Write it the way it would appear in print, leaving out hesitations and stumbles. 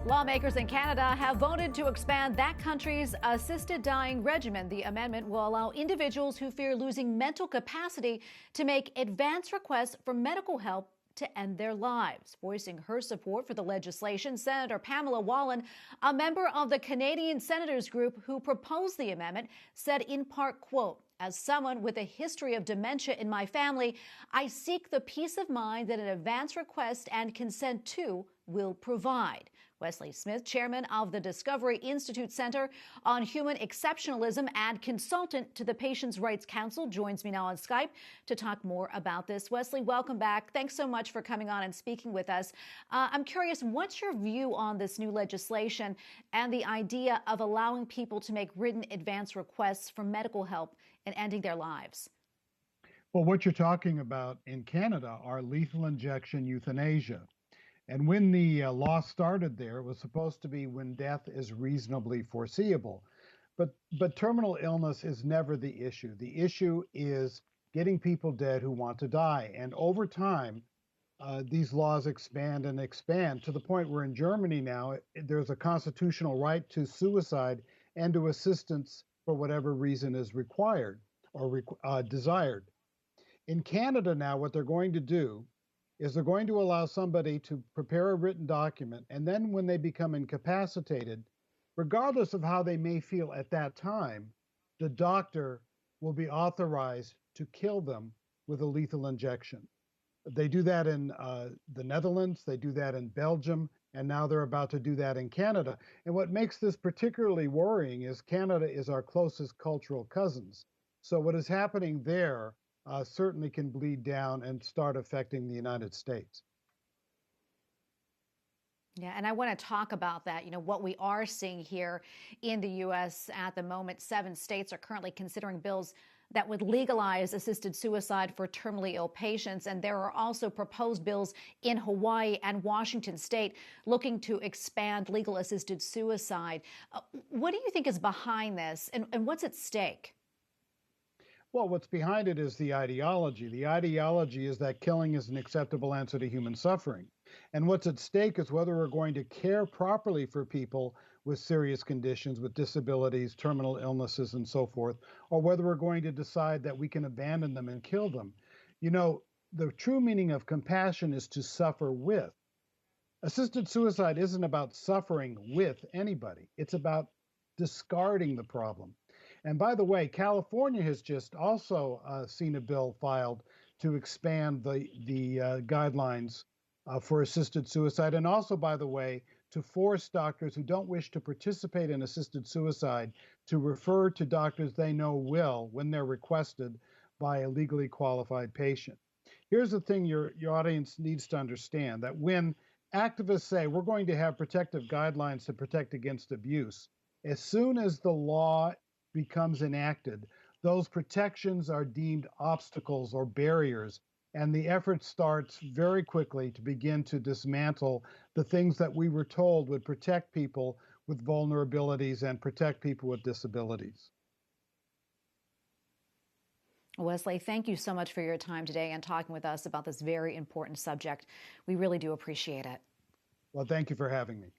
Lawmakers in Canada have voted to expand that country's assisted dying regimen. The amendment will allow individuals who fear losing mental capacity to make advance requests for medical help to end their lives. Voicing her support for the legislation, Senator Pamela Wallin, a member of the Canadian Senators group who proposed the amendment, said in part, quote, "As someone with a history of dementia in my family, I seek the peace of mind that an advance request and consent to will provide." Wesley Smith, chairman of the Discovery Institute Center on Human Exceptionalism and consultant to the Patients' Rights Council, joins me now on Skype to talk more about this. Wesley, welcome back. Thanks so much for coming on and speaking with us. I'm curious, what's your view on this new legislation and the idea of allowing people to make written advance requests for medical help in ending their lives? Well, what you're talking about in Canada are lethal injection euthanasia. And when the law started there, it was supposed to be when death is reasonably foreseeable. But terminal illness is never the issue. The issue is getting people dead who want to die. And over time, these laws expand and expand to the point where in Germany now, there's a constitutional right to suicide and to assistance for whatever reason is required or desired. In Canada now, what they're going to do is they're going to allow somebody to prepare a written document, and then when they become incapacitated, regardless of how they may feel at that time, the doctor will be authorized to kill them with a lethal injection. They do that in the Netherlands, they do that in Belgium, and now they're about to do that in Canada. And what makes this particularly worrying is Canada is our closest cultural cousins. So what is happening there certainly can bleed down and start affecting the United States. Yeah, and I want to talk about that. You know, what we are seeing here in the U.S. at the moment, 7 states are currently considering bills that would legalize assisted suicide for terminally ill patients. And there are also proposed bills in Hawaii and Washington state looking to expand legal assisted suicide. What do you think is behind this, and what's at stake? Well, what's behind it is the ideology. The ideology is that killing is an acceptable answer to human suffering. And what's at stake is whether we're going to care properly for people with serious conditions, with disabilities, terminal illnesses, and so forth, or whether we're going to decide that we can abandon them and kill them. You know, the true meaning of compassion is to suffer with. Assisted suicide isn't about suffering with anybody. It's about discarding the problem. And by the way, California has just also seen a bill filed to expand the guidelines for assisted suicide. And also, by the way, to force doctors who don't wish to participate in assisted suicide to refer to doctors they know will when they're requested by a legally qualified patient. Here's the thing your audience needs to understand, that when activists say we're going to have protective guidelines to protect against abuse, as soon as the law becomes enacted, those protections are deemed obstacles or barriers, and the effort starts very quickly to begin to dismantle the things that we were told would protect people with vulnerabilities and protect people with disabilities. Wesley, thank you so much for your time today and talking with us about this very important subject. We really do appreciate it. Well, thank you for having me.